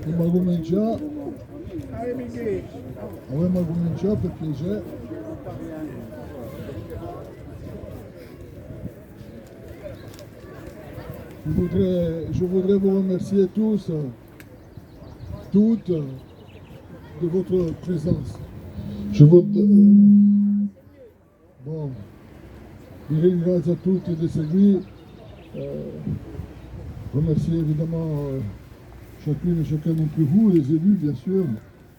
Abbiamo cominciato, abbiamo cominciato per piacere. Je voudrais vous remercier tous, toutes, de votre présence. Je voudrais... Bon, vi ringrazio a tutti di seguire, remercier évidemment chacune et chacun d'entre vous, les élus bien sûr,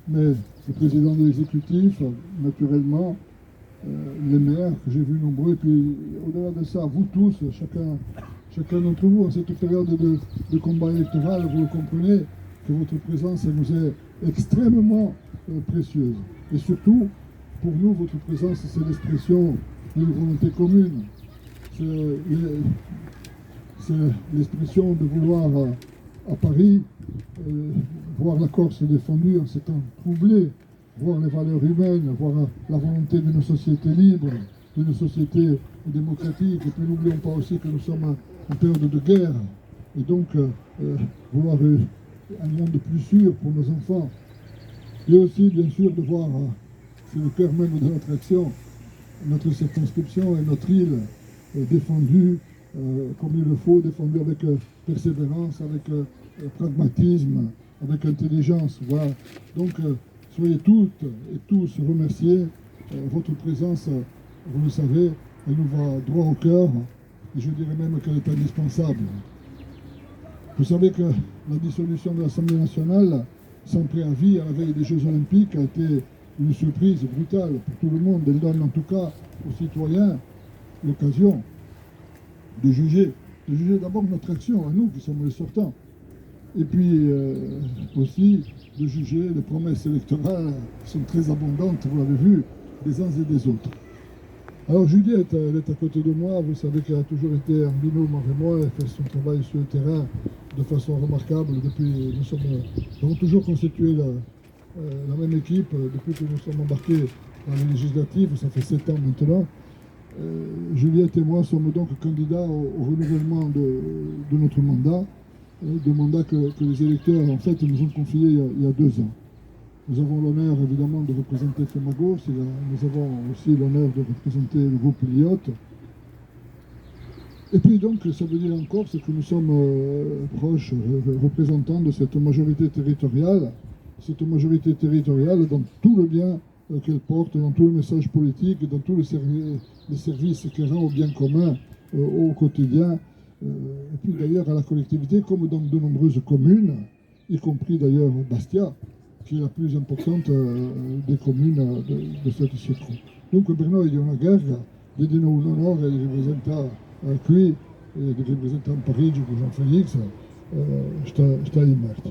mais le président de l'exécutif, naturellement, les maires que j'ai vus nombreux, et puis au-delà de ça, vous tous, chacun d'entre vous, en cette période de combat électoral, vous le comprenez, que votre présence elle nous est extrêmement précieuse. Et surtout, pour nous, votre présence, c'est l'expression d'une volonté commune. C'est l'expression de vouloir, à Paris, voir la Corse défendue en ces temps troublés, voir les valeurs humaines, voir la volonté d'une société libre, d'une société démocratique. Et puis n'oublions pas aussi que nous sommes en période de guerre. Et donc, vouloir un monde plus sûr pour nos enfants. Et aussi, bien sûr, de voir, c'est le cœur même de notre action, notre circonscription et notre île défendue comme il le faut, défendue avec persévérance, avec pragmatisme, avec intelligence. Voilà. Donc, soyez toutes et tous remerciés. Votre présence, vous le savez, elle nous va droit au cœur, et je dirais même qu'elle est indispensable. Vous savez que la dissolution de l'Assemblée nationale, sans préavis, à la veille des Jeux Olympiques, a été une surprise brutale pour tout le monde. Elle donne en tout cas aux citoyens l'occasion de juger d'abord notre action, à nous qui sommes les sortants, et puis aussi de juger les promesses électorales qui sont très abondantes, vous l'avez vu, des uns et des autres. Alors Juliette, elle est à côté de moi, vous savez qu'elle a toujours été en binôme avec moi, elle fait son travail sur le terrain de façon remarquable. Depuis, nous avons toujours constitué la même équipe, depuis que nous sommes embarqués dans les législatives, ça fait 7 ans maintenant. Juliette et moi sommes donc candidats au renouvellement de notre mandat, de mandat que les électeurs en fait nous ont confié il y a 2 ans. Nous avons l'honneur évidemment de représenter Femagos, et nous avons aussi l'honneur de représenter le groupe Lyotte. Et puis donc ça veut dire encore que nous sommes proches représentants de cette majorité territoriale dans tout le bien qu'elle porte, dans tout le message politique, dans tous les services qu'elle rend au bien commun au quotidien, et puis d'ailleurs à la collectivité, comme dans de nombreuses communes, y compris d'ailleurs Bastia, qui est la plus importante des communes de cette circon. Donc Bruno è di una guerra, di un onore di rappresentare qui, di rappresentare Parigi con Jean-Félix, sta in merito.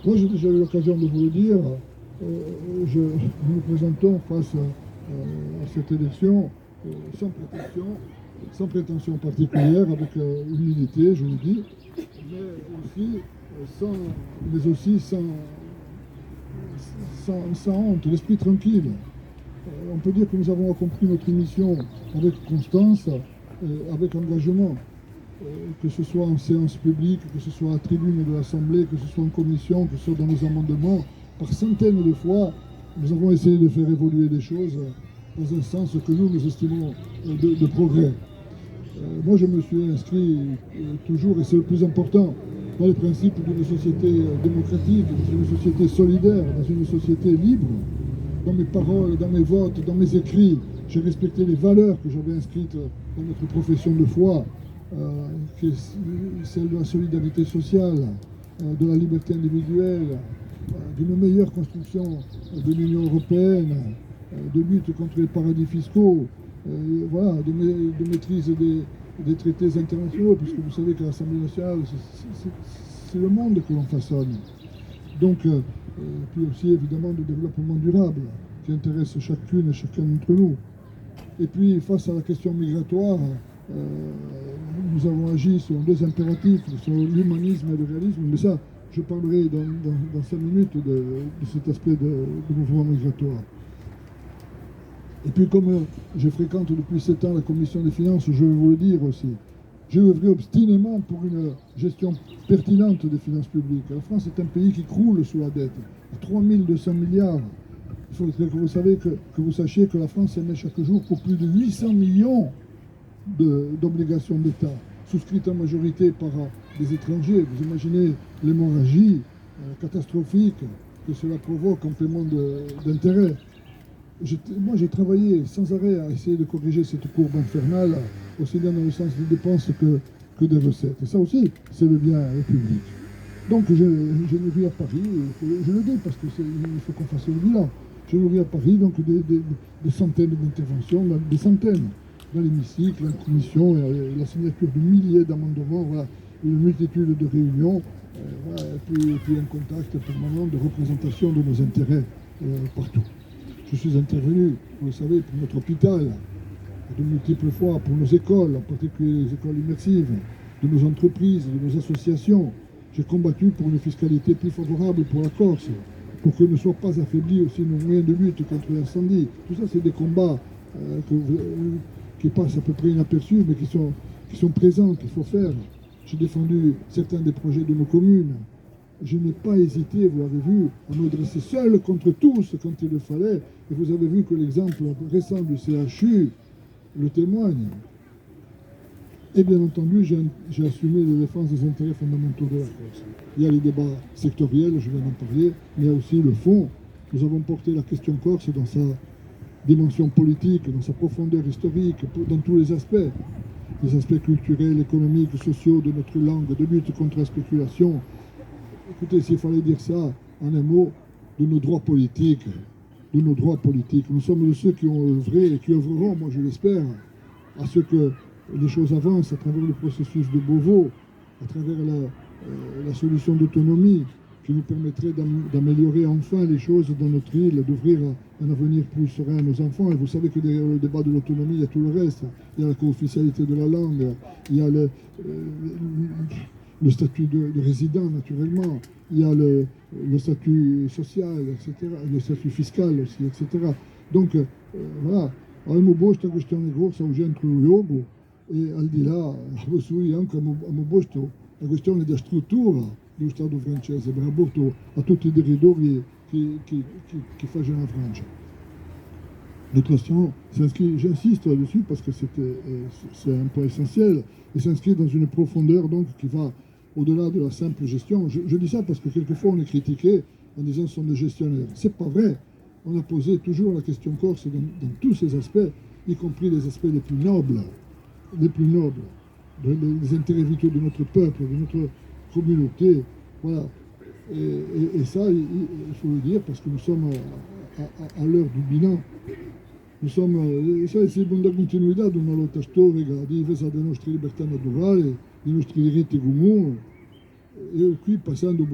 Moi j'ai déjà eu l'occasion de vous le dire, nous nous présentons face à cette élection sans prétention particulière, avec humilité, je vous dis, mais aussi sans honte, l'esprit tranquille. On peut dire que nous avons accompli notre mission avec constance, avec engagement, que ce soit en séance publique, que ce soit à la tribune de l'Assemblée, que ce soit en commission, que ce soit dans nos amendements. Par centaines de fois, nous avons essayé de faire évoluer les choses dans un sens que nous estimons de progrès. Moi, je me suis inscrit toujours, et c'est le plus important, dans les principes d'une société démocratique, dans une société solidaire, dans une société libre. Dans mes paroles, dans mes votes, dans mes écrits, j'ai respecté les valeurs que j'avais inscrites dans notre profession de foi, qui est celle de la solidarité sociale, de la liberté individuelle, d'une meilleure construction de l'Union européenne, de lutte contre les paradis fiscaux, voilà, de maîtrise des traités internationaux, puisque vous savez que l'Assemblée nationale, c'est le monde que l'on façonne. Donc, puis aussi évidemment de développement durable, qui intéresse chacune et chacun d'entre nous. Et puis, face à la question migratoire, nous avons agi sur 2 impératifs, sur l'humanisme et le réalisme, mais ça, je parlerai dans 5 minutes de cet aspect du mouvement migratoire. Et puis comme je fréquente depuis 7 ans la commission des finances, je veux vous le dire aussi, j'ai œuvré obstinément pour une gestion pertinente des finances publiques. La France est un pays qui croule sous la dette, à 3200 milliards. Il faudrait que vous sachiez que la France émet chaque jour pour plus de 800 millions d'obligations d'État, souscrites en majorité par des étrangers. Vous imaginez l'hémorragie catastrophique que cela provoque en paiement d'intérêts. Moi, j'ai travaillé sans arrêt à essayer de corriger cette courbe infernale, aussi bien dans le sens des dépenses que des recettes. Et ça aussi, c'est le bien public. Donc, je me vis à Paris, je le dis parce qu'il faut qu'on fasse le bilan. Je me vis à Paris, donc des centaines d'interventions, des centaines dans l'hémicycle, la commission, la signature de milliers d'amendements, voilà, une multitude de réunions, voilà, et puis un contact permanent de représentation de nos intérêts partout. Je suis intervenu, vous le savez, pour notre hôpital, de multiples fois, pour nos écoles, en particulier les écoles immersives, de nos entreprises, de nos associations. J'ai combattu pour une fiscalité plus favorable pour la Corse, pour que ne soient pas affaiblis aussi nos moyens de lutte contre l'incendie. Tout ça, c'est des combats qui passent à peu près inaperçus, mais qui sont présents, qu'il faut faire. J'ai défendu certains des projets de nos communes. Je n'ai pas hésité, vous l'avez vu, à me dresser seul contre tous quand il le fallait. Et vous avez vu que l'exemple récent du CHU le témoigne. Et bien entendu, j'ai assumé la défense des intérêts fondamentaux de la Corse. Il y a les débats sectoriels, je viens d'en parler, mais il y a aussi le fond. Nous avons porté la question corse dans sa dimension politique, dans sa profondeur historique, dans tous les aspects culturels, économiques, sociaux de notre langue, de lutte contre la spéculation. Écoutez, s'il fallait dire ça en un mot, de nos droits politiques. Nous sommes de ceux qui ont œuvré et qui œuvreront, moi je l'espère, à ce que les choses avancent à travers le processus de Beauvau, à travers la solution d'autonomie qui nous permettrait d'améliorer enfin les choses dans notre île, d'ouvrir un avenir plus serein à nos enfants. Et vous savez que derrière le débat de l'autonomie, il y a tout le reste. Il y a la co-officialité de la langue, il y a le statut de résident, naturellement, il y a le statut social, etc., le statut fiscal aussi, etc. Donc, voilà. Avemo bosta questione grossa au centro luogo e al di là, anche abbiamo posto la questione della struttura dello Stato francese per rapporto a tutti i territori che fanno la Francia. Notre action s'inscrit, j'insiste là-dessus parce que c'est un point essentiel, et s'inscrit dans une profondeur donc qui va au-delà de la simple gestion. Je dis ça parce que quelquefois on est critiqué en disant ce sont des gestionnaires. C'est pas vrai. On a posé toujours la question corse dans tous ses aspects, y compris les aspects les plus nobles, les intérêts vitaux de notre peuple, de notre communauté. Voilà. Et ça, il faut le dire, parce que nous sommes à l'heure du bilan. Nous sommes, ça c'est une continuità di una lotta storica di difesa delle nostre libertà naturali, dei nostri diritti comuni. E qui, passando,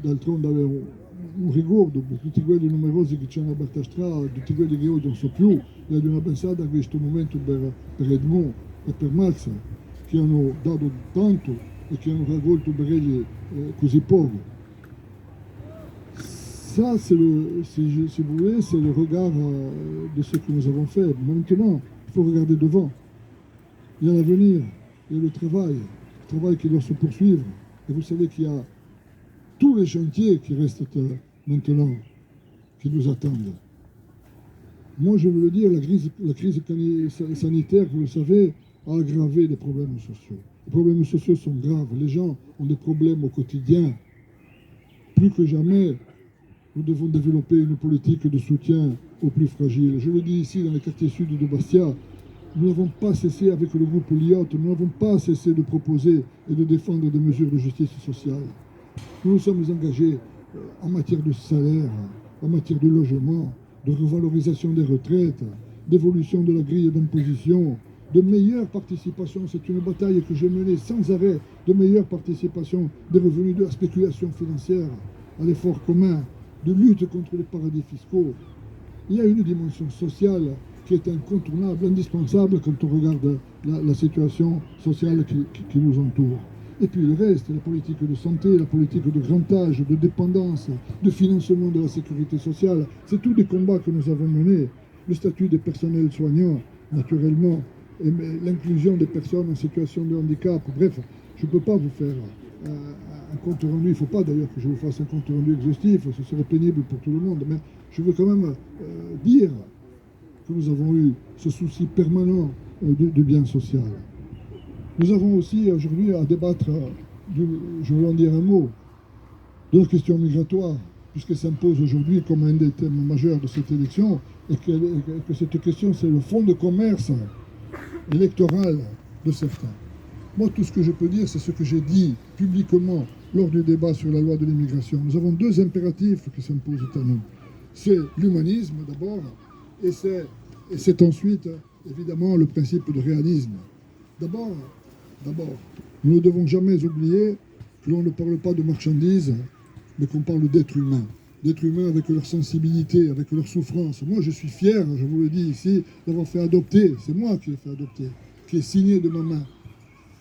d'altronde, avevo un ricordo per tutti quelli numerosi che ci hanno aperto strada, tutti quelli che oggi non so più, e di una pensata a questo momento per Edmond e per Max, che hanno dato tanto e che hanno raccolto per egli così poco. Ça, si vous voulez, c'est le regard de ce que nous avons fait. Maintenant, il faut regarder devant. Il y a l'avenir, il y a le travail qui doit se poursuivre. Et vous savez qu'il y a tous les chantiers qui restent maintenant, qui nous attendent. Moi, je veux le dire, la crise sanitaire, vous le savez, a aggravé les problèmes sociaux. Les problèmes sociaux sont graves. Les gens ont des problèmes au quotidien. Plus que jamais, nous devons développer une politique de soutien aux plus fragiles. Je le dis ici, dans les quartiers sud de Bastia, nous n'avons pas cessé, avec le groupe Liot, nous n'avons pas cessé de proposer et de défendre des mesures de justice sociale. Nous nous sommes engagés en matière de salaire, en matière de logement, de revalorisation des retraites, d'évolution de la grille d'imposition, de meilleure participation. C'est une bataille que j'ai menée sans arrêt, de meilleure participation des revenus de la spéculation financière à l'effort commun, de lutte contre les paradis fiscaux. Il y a une dimension sociale qui est incontournable, indispensable quand on regarde la situation sociale qui nous entoure. Et puis le reste, la politique de santé, la politique de grand âge, de dépendance, de financement de la sécurité sociale, c'est tous des combats que nous avons menés. le statut des personnels soignants, naturellement, et l'inclusion des personnes en situation de handicap. Bref, je ne peux pas vous faire un compte rendu, il ne faut pas d'ailleurs que je vous fasse un compte rendu exhaustif, ce serait pénible pour tout le monde, mais je veux quand même dire que nous avons eu ce souci permanent du bien social. Nous avons aussi aujourd'hui à débattre, je veux en dire un mot, de la question migratoire, puisqu'elle s'impose aujourd'hui comme un des thèmes majeurs de cette élection, et que cette question, c'est le fonds de commerce électoral de certains. Moi, tout ce que je peux dire, c'est ce que j'ai dit publiquement lors du débat sur la loi de l'immigration. Nous avons deux impératifs qui s'imposent à nous. C'est l'humanisme d'abord, et c'est ensuite, évidemment, le principe de réalisme. D'abord, nous ne devons jamais oublier que l'on ne parle pas de marchandises, mais qu'on parle d'êtres humains. D'êtres humains avec leur sensibilité, avec leur souffrance. Moi, je suis fier, je vous le dis ici, d'avoir fait adopter, c'est moi qui l'ai fait adopter, qui est signé de ma main,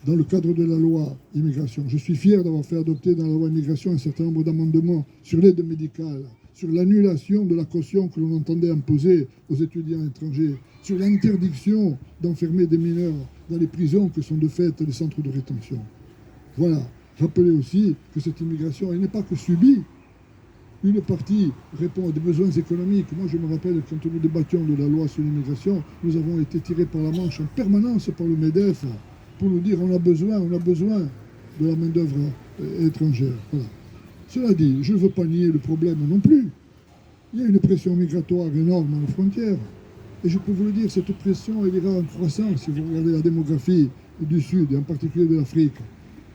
dans le cadre de la loi immigration. Je suis fier d'avoir fait adopter dans la loi immigration un certain nombre d'amendements sur l'aide médicale, sur l'annulation de la caution que l'on entendait imposer aux étudiants étrangers, sur l'interdiction d'enfermer des mineurs dans les prisons que sont de fait les centres de rétention. Voilà. Rappelez aussi que cette immigration, elle n'est pas que subie. Une partie répond à des besoins économiques. Moi, je me rappelle, quand nous débattions de la loi sur l'immigration, nous avons été tirés par la manche en permanence par le MEDEF pour nous dire on a besoin de la main-d'œuvre étrangère. Voilà. Cela dit, je ne veux pas nier le problème non plus. Il y a une pression migratoire énorme à nos frontières. Et je peux vous le dire, cette pression, elle ira en croissance si vous regardez la démographie du Sud, et en particulier de l'Afrique.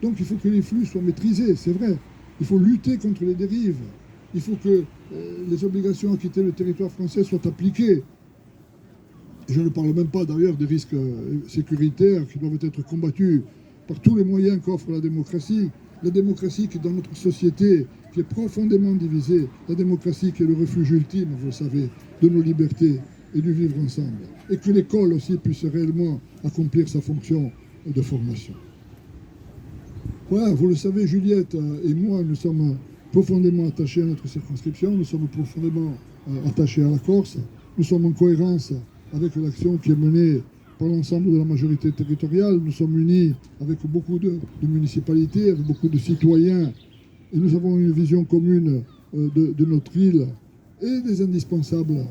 Donc il faut que les flux soient maîtrisés, c'est vrai. Il faut lutter contre les dérives. Il faut que les obligations à quitter le territoire français soient appliquées. Et je ne parle même pas d'ailleurs des risques sécuritaires qui doivent être combattus par tous les moyens qu'offre la démocratie. La démocratie qui est dans notre société, qui est profondément divisée. La démocratie qui est le refuge ultime, vous le savez, de nos libertés et du vivre ensemble. Et que l'école aussi puisse réellement accomplir sa fonction de formation. Voilà, vous le savez, Juliette et moi, nous sommes profondément attachés à notre circonscription, nous sommes profondément attachés à la Corse, nous sommes en cohérence avec l'action qui est menée par l'ensemble de la majorité territoriale, nous sommes unis avec beaucoup de municipalités, avec beaucoup de citoyens, et nous avons une vision commune de notre île et des indispensables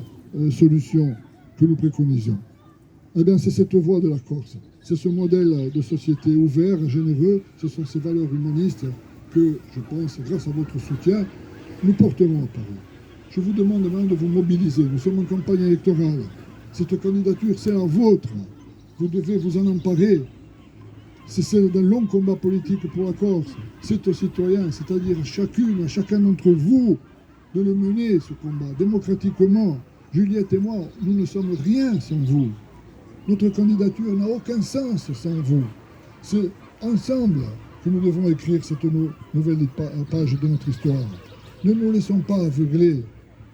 solutions que nous préconisons. Eh bien, c'est cette voie de la Corse, c'est ce modèle de société ouvert, généreux, ce sont ces valeurs humanistes que, je pense, grâce à votre soutien, nous porterons à Paris. Je vous demande maintenant de vous mobiliser. Nous sommes en campagne électorale. Cette candidature, c'est la vôtre. Vous devez vous en emparer. C'est celle d'un long combat politique pour la Corse. C'est aux citoyens, c'est-à-dire à chacune, à chacun d'entre vous, de le mener, ce combat, démocratiquement. Juliette et moi, nous ne sommes rien sans vous. Notre candidature n'a aucun sens sans vous. C'est ensemble que nous devons écrire cette nouvelle page de notre histoire. Ne nous laissons pas aveugler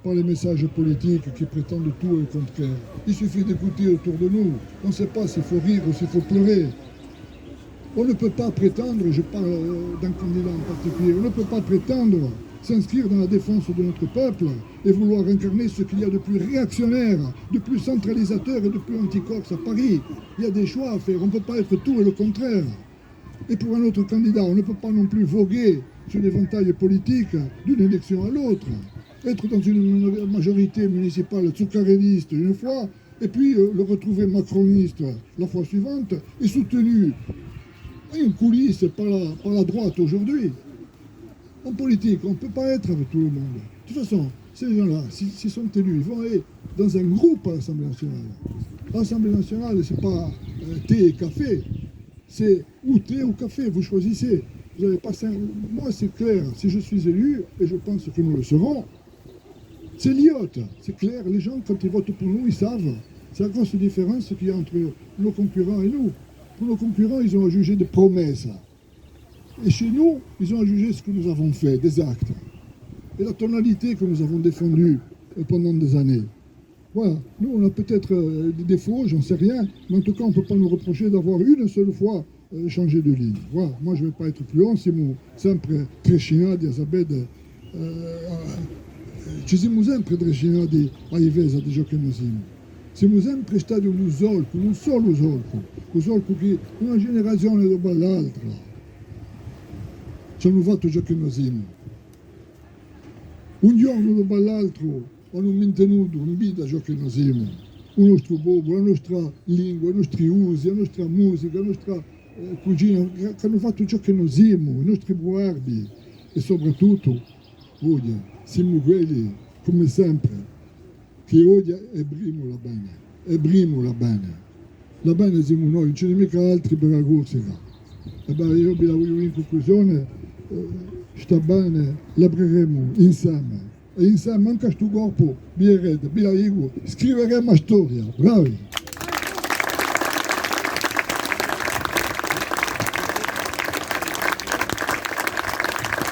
par les messages politiques qui prétendent tout et le contraire. Il suffit d'écouter autour de nous. On ne sait pas s'il faut rire ou s'il faut pleurer. On ne peut pas prétendre, je parle d'un candidat en particulier, on ne peut pas prétendre s'inscrire dans la défense de notre peuple et vouloir incarner ce qu'il y a de plus réactionnaire, de plus centralisateur et de plus anti-corse à Paris. Il y a des choix à faire, on ne peut pas être tout et le contraire. Et pour un autre candidat, on ne peut pas non plus voguer sur l'éventail politique d'une élection à l'autre. Être dans une majorité municipale zuccaréniste une fois, et puis le retrouver macroniste la fois suivante, et soutenu en coulisses par la droite aujourd'hui. En politique, on ne peut pas être avec tout le monde. De toute façon, ces gens-là, s'ils sont élus, ils vont aller dans un groupe à l'Assemblée nationale. L'Assemblée nationale, ce n'est pas thé et café. C'est ou thé ou café, vous choisissez. Vous avez pas ça. Moi, c'est clair, si je suis élu, et je pense que nous le serons, c'est l'IOT, c'est clair. Les gens, quand ils votent pour nous, ils savent. C'est la grosse différence qu'il y a entre nos concurrents et nous. Pour nos concurrents, ils ont à juger des promesses. Et chez nous, ils ont à juger ce que nous avons fait, des actes. Et la tonalité que nous avons défendue pendant des années. Voilà, nous on a peut-être des défauts, j'en sais rien, mais en tout cas on ne peut pas nous reprocher d'avoir une seule fois changé de ligne. Voilà, moi je ne vais pas être plus long, siamo sempre trascinati a sapere, ci siamo sempre trascinati ai Vesa di Giocanosini. siamo sempre stati un solco, non solo un solco che una generazione dopo l'altra ci hanno fatto ciò che noi siamo. Un giorno dopo l'altro hanno mantenuto in vita ciò che noi siamo, il nostro popolo, la nostra lingua, i nostri usi, la nostra musica, la nostra cucina, che hanno fatto ciò che noi siamo, i nostri proverbi e soprattutto, oggi, siamo quelli, come sempre, che oggi esprimono la bene. La bene siamo noi, non ce ne mica altri per la Corsica. E beh, io vi la voglio in conclusione, sta bene, lavoreremo insieme. E insieme anche a questo corpo, vi la dico, scriveremo la storia, bravi!